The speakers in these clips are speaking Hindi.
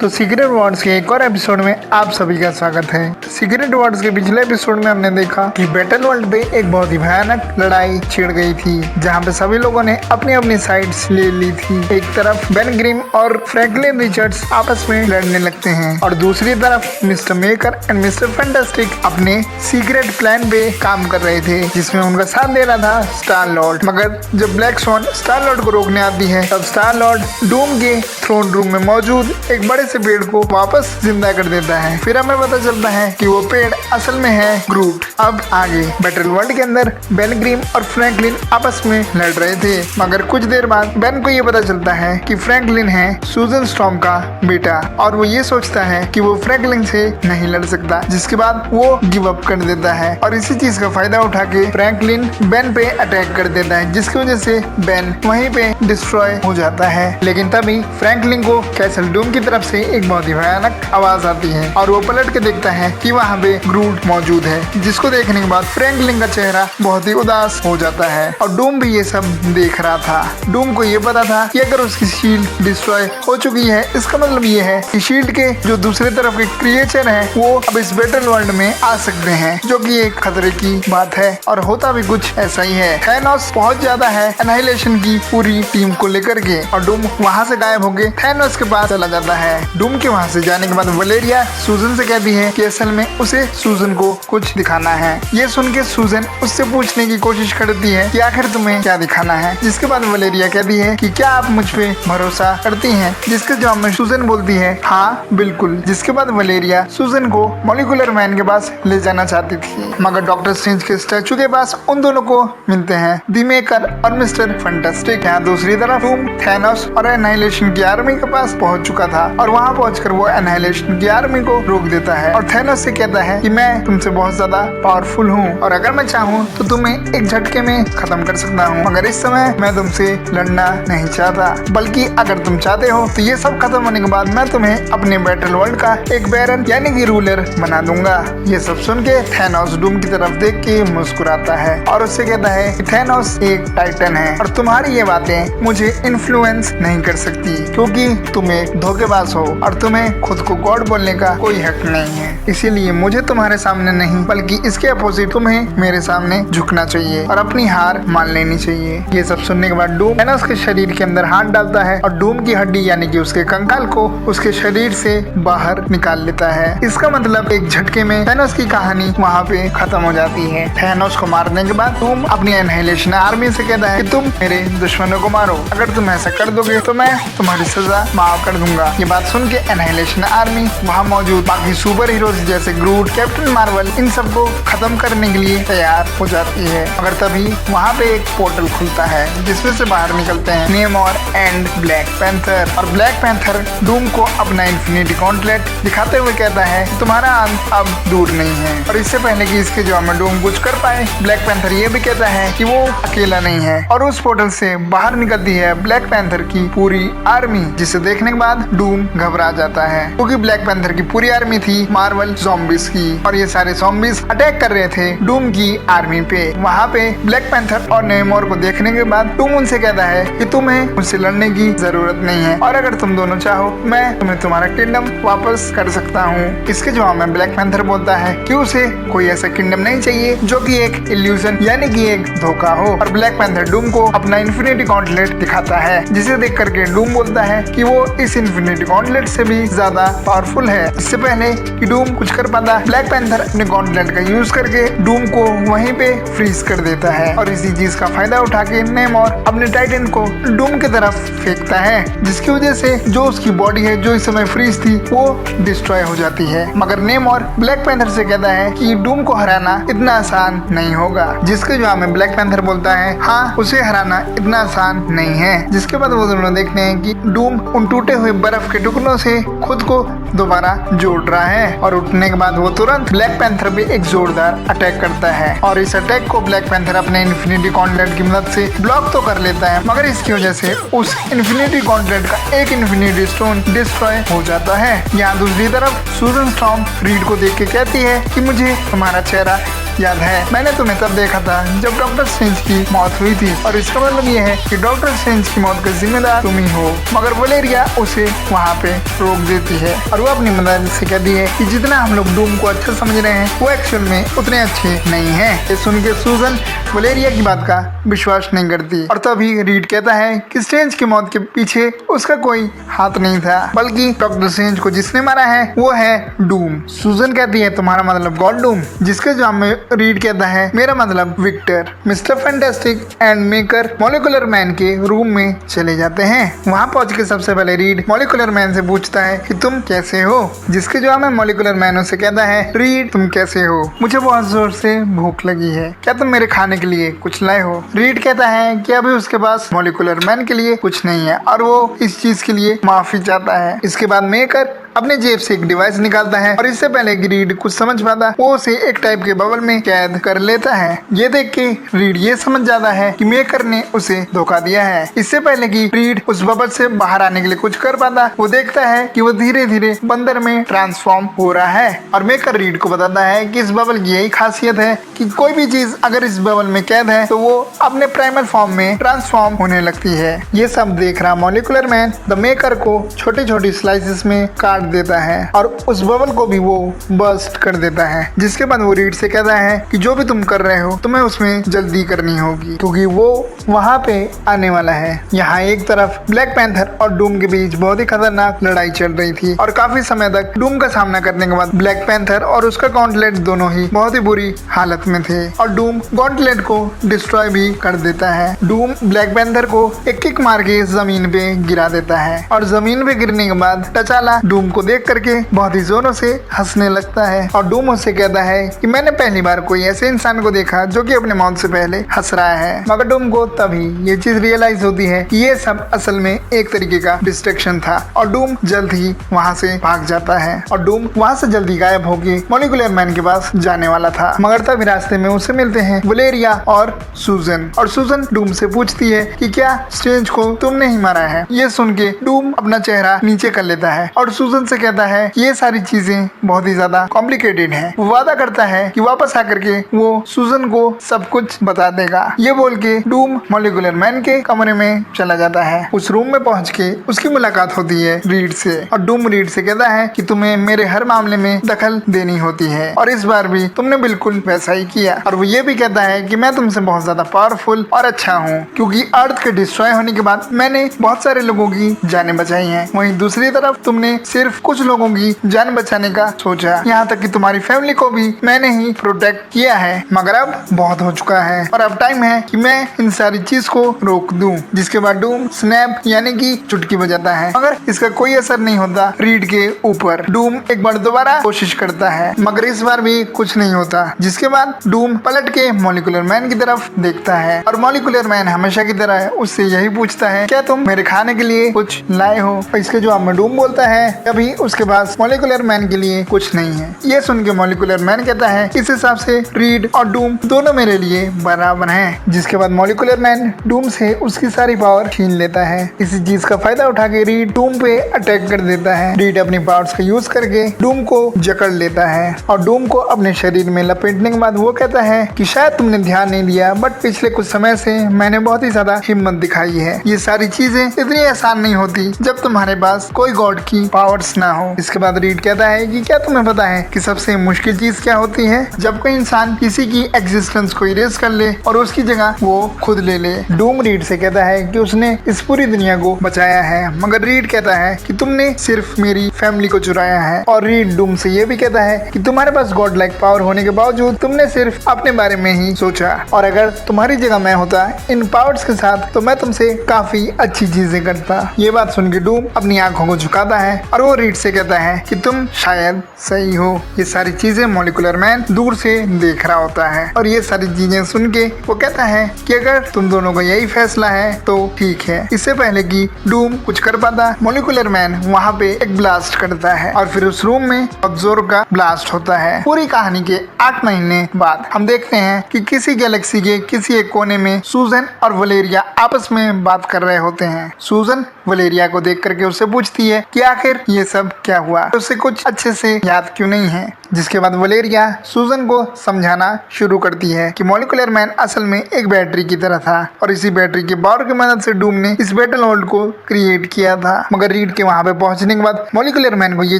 तो सीक्रेट वॉर्स के एक और एपिसोड में आप सभी का स्वागत है। सीक्रेट वॉर्स के पिछले एपिसोड में हमने देखा कि बैटल वर्ल्ड पे एक बहुत ही भयानक लड़ाई छिड़ गई थी, जहां पे सभी लोगों ने अपनी अपनी साइड्स ले ली थी। एक तरफ बेन ग्रिम और फ्रैंकलिन रिचर्ड्स आपस में लड़ने लगते हैं और दूसरी तरफ mister maker and mister fantastic अपने सीक्रेट प्लान पे काम कर रहे थे, जिसमें उनका साथ दे रहा था स्टार लॉर्ड। मगर जब ब्लैक स्वॉन स्टार लॉर्ड को रोकने आती है, तब स्टार लॉर्ड डूम के थ्रोन रूम में मौजूद एक बड़े से पेड़ को वापस जिंदा कर देता है। फिर हमें पता चलता है कि वो पेड़ असल में है ग्रूट। अब आगे बैटल वर्ल्ड के अंदर बेन ग्रिम और फ्रैंकलिन आपस में लड़ रहे थे, मगर कुछ देर बाद बेन को ये पता चलता है कि फ्रैंकलिन है सूजन स्टॉर्म का बेटा, और वो ये सोचता है कि वो फ्रैंकलिन से नहीं लड़ सकता, जिसके बाद वो गिव अप कर देता है। और इसी चीज का फायदा उठा के फ्रैंकलिन बेन पे अटैक कर देता है, जिसकी वजह से बेन वहीं पे डिस्ट्रॉय हो जाता है। लेकिन तभी फ्रैंकलिन को कैसल डूम की तरफ से एक बहुत ही भयानक आवाज आती है और वो पलट के देखता है कि वहाँ पे ग्रूट मौजूद है, जिसको देखने के बाद फ्रैंकलिन का चेहरा बहुत ही उदास हो जाता है। और डूम भी ये सब देख रहा था। डूम को ये पता था कि अगर उसकी शील्ड डिस्ट्रॉय हो चुकी है, इसका मतलब ये है कि शील्ड के जो दूसरे तरफ के क्रिएचर हैं वो अब इस बैटल वर्ल्ड में आ सकते हैं, जो कि एक खतरे की बात है। और होता भी कुछ ऐसा ही है। थैनोस पहुंच जाता है एनाहिलेशन की पूरी टीम को लेकर के, और डूम वहाँ से गायब होके थैनोस के पास चला जाता है। डूम के वहाँ से जाने के बाद वलेरिया सूजन से कहती है कि असल में उसे सूजन को कुछ दिखाना है। ये सुन के सूजन उससे पूछने की कोशिश करती है कि आखिर तुम्हें क्या दिखाना है, जिसके बाद वलेरिया कहती है कि क्या आप मुझ पे भरोसा करती हैं, जिसके जवाब में सूजन बोलती है हाँ बिल्कुल। जिसके बाद वलेरिया सूजन को मॉलिक्यूलर मैन के पास ले जाना चाहती थी, मगर डॉक्टर स्ट्रेंज के स्टैचू के पास उन दोनों को मिलते हैं दी मेकर और मिस्टर फैंटास्टिक। यहाँ दूसरी तरफ डूम थैनोस और एनाहिलेशन की आर्मी के पास पहुंच चुका था, और वहाँ पहुंचकर वो एनाहिलेशन की आर्मी को रोक देता है और थैनोस से कहता है कि मैं तुमसे बहुत ज्यादा पावरफुल हूँ और अगर मैं चाहूँ तो तुम्हें एक झटके में खत्म कर सकता हूँ, मगर इस समय मैं तुमसे लड़ना नहीं चाहता, बल्कि अगर तुम चाहते हो तो ये सब खत्म होने के बाद मैं तुम्हें अपने बैटल वर्ल्ड का एक बैरन यानी कि रूलर बना दूंगा। ये सब सुन के थैनोस डूम की तरफ देख के मुस्कुराता है और उससे कहता है कि थैनोस एक टाइटन है और तुम्हारी ये बातें मुझे इन्फ्लुएंस नहीं कर सकती, क्योंकि तुम एक धोखेबाज हो और तुम्हें खुद को गॉड बोलने का कोई हक नहीं है। इसीलिए मुझे तुम्हारे सामने नहीं बल्कि इसके अपोजिट तुम्हें मेरे सामने झुकना चाहिए और अपनी हार मान लेनी चाहिए। ये सब सुनने के बाद डूम थैनोस के शरीर के अंदर हाथ डालता है और डूम की हड्डी यानी कि उसके कंकाल को उसके शरीर से बाहर निकाल लेता है। इसका मतलब एक झटके में थैनोस की कहानी वहाँ पे खत्म हो जाती है। थैनोस को मारने के बाद डूम अपनी एनाहिलेशन आर्मी से कहता है कि तुम मेरे दुश्मनों को मारो, अगर तुम ऐसा कर दोगे तो मैं तुम्हारी सजा माफ कर दूंगा। ये बात सुन के एनाहिलेशन आर्मी वहाँ मौजूद बाकी सुपर हीरोज जैसे ग्रूट, कैप्टन मार्वल, इन सबको खत्म करने के लिए तैयार हो जाती है। मगर तभी वहाँ पे एक पोर्टल खुलता है, जिसमें से बाहर निकलते हैं नेमोर एंड ब्लैक पैंथर। और ब्लैक पैंथर डूम को अपना इन्फिनिटी गॉन्टलेट दिखाते हुए कहता है तुम्हारा अंत अब दूर नहीं है। और इससे पहले कि इसके जवाब में डूम कुछ कर पाए, ब्लैक पैंथर ये भी कहता है कि वो अकेला नहीं है, और उस पोर्टल से बाहर निकलती है ब्लैक पैंथर की पूरी आर्मी, जिसे देखने के बाद डूम घबरा जाता है, क्योंकि ब्लैक पैंथर की पूरी आर्मी थी मार्वल ज़ॉम्बीज की, और ये सारे ज़ॉम्बीज अटैक कर रहे थे डूम की आर्मी पे। वहाँ पे ब्लैक पैंथर और नेमोर को देखने के बाद डूम उनसे कहता है कि तुम्हें मुझसे लड़ने की जरूरत नहीं है, और अगर तुम दोनों चाहो मैं तुम्हें तुम्हारा किंगडम वापस कर सकता हूँ। इसके जवाब में ब्लैक पैंथर बोलता है कि उसे कोई ऐसा किंगडम नहीं चाहिए जो कि एक इल्यूजन यानी कि एक धोखा हो। और ब्लैक पैंथर डूम को अपना इन्फिनिटी गॉन्टलेट दिखाता है, जिसे देख करके डूम बोलता है कि वो इस इन्फिनिटी गॉन्टलेट से भी ज्यादा पावरफुल है। इससे पहले कि डूम कुछ कर पाता, ब्लैक पैंथर अपने गॉन्टलेट का यूज करके डूम को वहीं पे फ्रीज कर देता है, और इसी चीज का फायदा उठा के नेमोर अपने टाइटन को डूम की तरफ फेंकता है, जिसकी वजह से जो उसकी बॉडी है जो इस समय फ्रीज थी वो डिस्ट्रॉय हो जाती है। मगर नेमोर ब्लैक पैंथर से कहता है कि डूम को हराना इतना आसान नहीं होगा, जिसके जवाब में ब्लैक पैंथर बोलता है हाँ उसे हराना इतना आसान नहीं है। जिसके बाद वो दोनों देखते हैं कि डूम उन टूटे हुए बर्फ के टुकड़ों से खुद को दोबारा जोड़ रहा है, और उठने के बाद वो तुरंत ब्लैक पैंथर पे एक जोरदार अटैक करता है, और इस अटैक को ब्लैक पैंथर अपने इन्फिनिटी गॉन्टलेट की मदद से ब्लॉक तो कर लेता है, मगर इसकी वजह से उस इन्फिनिटी गॉन्टलेट का एक इन्फिनिटी स्टोन डिस्ट्रॉय हो जाता है। यहाँ दूसरी तरफ सूजन स्टॉर्म रीड को देख के कहती है कि मुझे तुम्हारा चेहरा याद है मैंने तुम्हें तब देखा था जब डॉक्टर स्ट्रेंज की मौत हुई थी और इसका मतलब ये है कि डॉक्टर स्ट्रेंज की मौत का जिम्मेदार तुम ही हो। मगर वलेरिया उसे वहाँ पे रोक देती है और वो अपनी मदद से कहती है कि जितना हम लोग डूम को अच्छा समझ रहे हैं वो एक्चुअल में उतने अच्छे नहीं है। ये सुन के सूजन वलेरिया की बात का विश्वास नहीं करती और तभी रीड कहता है कि स्ट्रेंज की मौत के पीछे उसका कोई हाथ नहीं था, बल्कि डॉक्टर स्ट्रेंज को जिसने मारा है वो है डूम। सूजन कहती है तुम्हारा मतलब गॉड डूम, जिसके जवाब में रीड कहता है मेरा मतलब Victor. Mister Fantastic and Maker Molecular Man के रूम में चले जाते हैं। वहाँ पहुँच के सबसे पहले रीड मॉलिक्यूलर मैन से पूछता है कि तुम कैसे हो, जिसके जवाब में मॉलिक्यूलर मैन उसे कहता है रीड तुम कैसे हो, मुझे बहुत जोर से भूख लगी है, क्या तुम मेरे खाने के लिए कुछ लाए हो। रीड कहता है कि अभी उसके पास मॉलिक्यूलर मैन के लिए कुछ नहीं है और वो इस चीज के लिए माफी चाहता है। इसके बाद मेकर अपने जेब से एक डिवाइस निकालता है और इससे पहले कि रीड कुछ समझ पाता वो उसे एक टाइप के बबल में कैद कर लेता है। ये देख के रीड ये समझ जाता है कि मेकर ने उसे धोखा दिया है। इससे पहले कि रीड उस बबल से बाहर आने के लिए कुछ कर पाता वो देखता है कि वो धीरे धीरे बंदर में ट्रांसफॉर्म हो रहा है और मेकर रीड को बताता है कि इस बबल की यही खासियत है कि कोई भी चीज अगर इस बबल में कैद है तो वो अपने प्राइमल फॉर्म में ट्रांसफॉर्म होने लगती है। ये सब देख रहा मॉलिक्यूलर मैन द मेकर को छोटी छोटी स्लाइसेस में काट देता है और उस बबल को भी वो बस्ट कर देता है। जिसके बाद वो रीड से कहता है कि जो भी तुम कर रहे हो तुम्हें उसमें जल्दी करनी होगी क्योंकि वो वहाँ पे आने वाला है। यहाँ एक तरफ ब्लैक पैंथर और डूम के बीच बहुत ही खतरनाक लड़ाई चल रही थी और काफी समय तक डूम का सामना करने के बाद ब्लैक पैंथर और उसका गॉन्टलेट दोनों ही बहुत ही बुरी हालत में थे और डूम गॉन्टलेट को डिस्ट्रॉय भी कर देता है। डूम ब्लैक पैंथर को एक किक मार के जमीन पे गिरा देता है और जमीन पे गिरने के बाद टचाला डूम को देख करके बहुत ही जोरों से हंसने लगता है और डूम उससे कहता है कि मैंने पहली बार कोई ऐसे इंसान को देखा जो कि अपने मौत से पहले हंस रहा है। मगर डूम को तभी ये चीज रियलाइज होती है कि ये सब असल में एक तरीके का डिस्ट्रैक्शन था और डूम जल्द ही वहाँ से भाग जाता है और डूम वहाँ से जल्दी गायब होके मॉलिक्यूलर मैन के पास जाने वाला था। मगर तभी रास्ते में उसे मिलते हैं वलेरिया और सूजन डूम से पूछती है कि क्या स्ट्रेंज को तुमने ही मारा है। ये सुन के डूम अपना चेहरा नीचे कर लेता है और सूजन से कहता है कि ये सारी चीजें बहुत ही ज्यादा कॉम्प्लिकेटेड है। वो वादा करता है कि वापस आकर के वो सूजन को सब कुछ बता देगा। ये बोल के डूम मॉलिक्यूलर मैन के कमरे में चला जाता है। उस रूम में पहुंच के उसकी मुलाकात होती है रीड से और डूम रीड से कहता है कि तुम्हें मेरे हर मामले में दखल देनी होती है और इस बार भी तुमने बिल्कुल वैसा ही किया। और वो ये भी कहता है कि मैं तुमसे बहुत ज्यादा पावरफुल और अच्छा हूँ क्योंकि अर्थ के डिस्ट्रॉय होने के बाद मैंने बहुत सारे लोगों की जानें बचाई हैं। वहीं दूसरी तरफ तुमने सिर्फ कुछ लोगों की जान बचाने का सोचा, यहाँ तक कि तुम्हारी फैमिली को भी मैंने ही प्रोटेक्ट किया है। मगर अब बहुत हो चुका है और अब टाइम है कि मैं इन सारी चीज को रोक दूं। जिसके बाद डूम स्नैप यानी कि चुटकी बजाता है मगर इसका कोई असर नहीं होता रीड के ऊपर। डूम एक बार दोबारा कोशिश करता है मगर इस बार भी कुछ नहीं होता। जिसके बाद डूम पलट के मॉलिक्यूलर मैन की तरफ देखता है और मॉलिक्यूलर मैन हमेशा की तरह उससे यही पूछता है क्या तुम मेरे खाने के लिए कुछ लाए हो। इसके जवाब में डूम बोलता है अभी उसके पास मॉलिक्यूलर मैन के लिए कुछ नहीं है। ये सुन के मॉलिक्यूलर मैन कहता है इस हिसाब से रीड और डूम दोनों मेरे लिए बराबर हैं। जिसके बाद मॉलिक्यूलर मैन डूम से उसकी सारी पावर छीन लेता है। इसी चीज का फायदा उठा के रीड डूम पे अटैक कर देता है। रीड अपनी पावर्स का यूज करके डूम को जकड़ लेता है और डूम को अपने शरीर में लपेटने के बाद वो कहता है कि शायद तुमने ध्यान नहीं दिया बट पिछले कुछ समय से मैंने बहुत ही ज्यादा हिम्मत दिखाई है। ये सारी चीजें इतनी आसान नहीं होती जब तुम्हारे पास कोई गॉड की पावर्स ना हो। इसके बाद रीड कहता है कि क्या तुम्हें पता है कि सबसे मुश्किल चीज क्या होती है जब कोई इंसान किसी की एग्जिस्टेंस को इरेज कर ले और उसकी जगह वो खुद ले ले। डूम रीड से कहता है कि उसने इस पूरी दुनिया को बचाया है मगर रीड कहता है कि तुमने सिर्फ मेरी फैमिली को चुराया है। और रीड डूम से ये भी कहता है कि तुम्हारे पास गॉड लाइक पावर होने के बावजूद तुमने सिर्फ अपने बारे में ही सोचा और अगर तुम्हारी जगह मैं होता इन पावर्स के साथ तो मैं तुमसे काफी अच्छी चीजें करता। ये बात सुन के डूम अपनी आंखों को झुकाता है और वो रीड से कहता है कि तुम शायद सही हो। ये सारी चीजें मॉलिक्यूलर मैन दूर से देख रहा होता है और ये सारी चीजें सुन के वो कहता है कि अगर तुम दोनों का यही फैसला है तो ठीक है। इससे पहले कि डूम कुछ कर पाता मॉलिक्यूलर मैन वहाँ पे एक ब्लास्ट करता है और फिर उस रूम में बहुत जोर का ब्लास्ट होता है। पूरी कहानी के 8 महीने बाद हम देखते हैं कि किसी गैलेक्सी के किसी एक कोने में सूजन और वलेरिया आपस में बात कर रहे होते हैं। सूजन वलेरिया को देख करके उससे पूछती है कि आखिर ये ये सब क्या हुआ, उसे कुछ अच्छे से याद क्यों नहीं है। जिसके बाद वलेरिया सूजन को समझाना शुरू करती है कि मॉलिक्यूलर मैन असल में एक बैटरी की तरह था और इसी बैटरी के पावर की मदद से डूम ने इस बैटल वर्ल्ड को क्रिएट किया था। मगर रीड के वहां पे पहुंचने के बाद मॉलिक्यूलर मैन को ये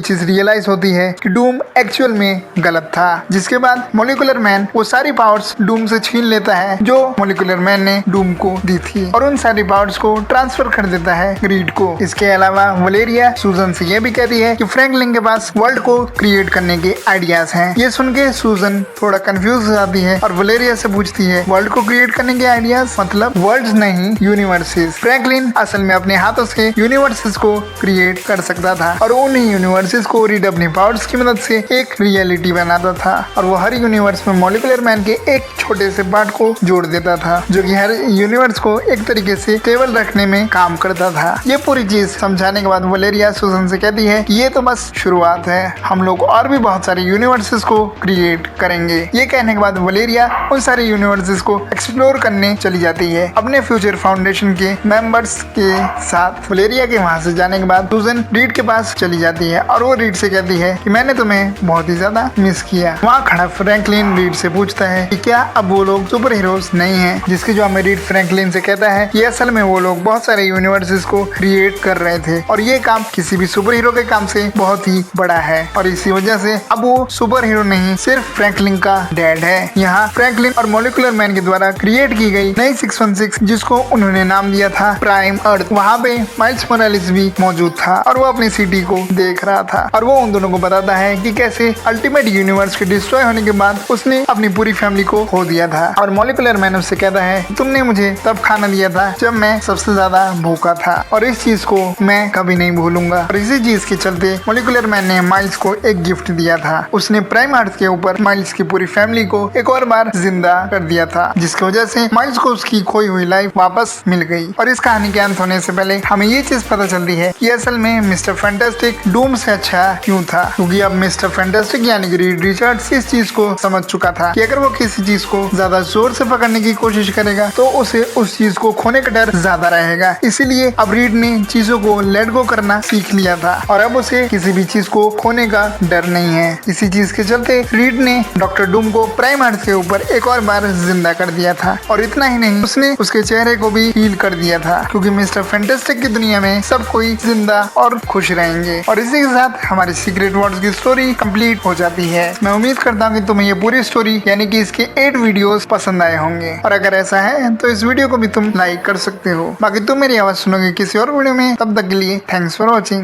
चीज रियलाइज होती है कि डूम एक्चुअल में गलत था। जिसके बाद मॉलिक्यूलर मैन वो सारी पावर्स डूम से छीन लेता है जो मॉलिक्यूलर मैन ने डूम को दी थी और उन सारी पावर्स को ट्रांसफर कर देता है रीड को। इसके अलावा वलेरिया सूजन से ये भी कहती है कि फ्रैंकलिन के पास वर्ल्ड को क्रिएट करने के आइडियाज हैं। ये सुन के सूजन थोड़ा कंफ्यूज हो जाती है और वलेरिया से पूछती है वर्ल्ड को क्रिएट करने के आइडियाज मतलब वर्ल्ड्स नहीं यूनिवर्सेस। फ्रैंकलिन असल में अपने हाथों से यूनिवर्सेस को क्रिएट कर सकता था और उन यूनिवर्सेस को रीड अपनी पावर्स की मदद से एक रियलिटी बनाता था और वो हर यूनिवर्स में मॉलिक्यूलर मैन के एक छोटे से पार्ट को जोड़ देता था जो कि हर यूनिवर्स को एक तरीके से स्टेबल रखने में काम करता था। ये पूरी चीज समझाने के बाद वलेरिया सूजन से कहती है कि ये तो बस शुरुआत है, हम लोग और भी बहुत सारे यूनिवर्सेस को क्रिएट करेंगे। ये कहने के बाद वलेरिया उन सारे यूनिवर्सेस को एक्सप्लोर करने चली जाती है अपने फ्यूचर फाउंडेशन के मेंबर्स के साथ। वलेरिया के वहां से जाने के बाद सूजन रीड के पास चली जाती है और वो रीड से कहती है कि मैंने तुम्हें बहुत ही ज्यादा मिस किया। वहाँ खड़ा फ्रैंकलिन रीड से पूछता है कि क्या अब वो लोग सुपर हीरोज नहीं है, जिसके जवाब में रीड फ्रैंकलिन से कहता है कि असल में वो लोग बहुत सारे यूनिवर्सेस को क्रिएट कर रहे थे और ये काम किसी भी सुपर हीरो के काम से बहुत ही बड़ा है और इसी वजह से अब वो सुपर हीरो नहीं सिर्फ फ्रैंकलिन का डैड है। यहाँ फ्रैंकलिन और मॉलिक्यूलर मैन के द्वारा क्रिएट की गई नई 616 जिसको उन्होंने नाम दिया था प्राइम अर्थ, वहाँ पे माइल्स मोरालिस भी मौजूद था और वो अपनी सिटी को देख रहा था और वो उन दोनों को बताता है कि कैसे अल्टीमेट यूनिवर्स के डिस्ट्रॉय होने के बाद उसने अपनी पूरी फैमिली को खो दिया था और मॉलिक्यूलर मैन उससे कहता है तुमने मुझे तब खाना दिया था जब मैं सबसे ज्यादा भूखा था और इस चीज को मैं कभी नहीं भूलूंगा। और इसी चीज के चलते मॉलिक्यूलर मैन ने माइल्स को एक गिफ्ट दिया था, उसने प्राइम अर्थ के ऊपर माइल्स की पूरी फैमिली को एक और बार जिंदा कर दिया था जिसकी वजह से माइल्स को उसकी खोई हुई लाइफ वापस मिल गई। और इस कहानी के अंत होने से पहले हमें ये चीज पता चलती है कि असल में मिस्टर फैंटास्टिक डूम से अच्छा क्यों था, क्योंकि अब मिस्टर फैंटास्टिक यानी कि रीड रिचर्ड्स इस चीज को समझ चुका था कि अगर वो किसी चीज को ज्यादा जोर से पकड़ने की कोशिश करेगा तो उसे उस चीज को खोने का डर ज्यादा रहेगा। इसीलिए अब रीड ने चीजों को लेट गो करना सीख लिया था और अब उसे किसी भी चीज को खोने का डर नहीं है। इसी चीज के चलते रीड ने डॉक्टर डूम को प्राइम अर्थ के ऊपर एक और बार जिंदा कर दिया था और इतना ही नहीं उसने उसके चेहरे को भी हील कर दिया था क्योंकि मिस्टर फैंटास्टिक की दुनिया में सब कोई जिंदा और खुश रहेंगे। और इसी के साथ हमारी सीक्रेट वर्ड्स की स्टोरी कंप्लीट हो जाती है। मैं उम्मीद करता हूँ कि तुम्हें ये पूरी स्टोरी यानी कि इसके 8 वीडियोस पसंद आए होंगे और अगर ऐसा है तो इस वीडियो को भी तुम लाइक कर सकते हो। बाकी तुम मेरी आवाज सुनोगे किसी और वीडियो में, तब तक के लिए थैंक्स फॉर वॉचिंग।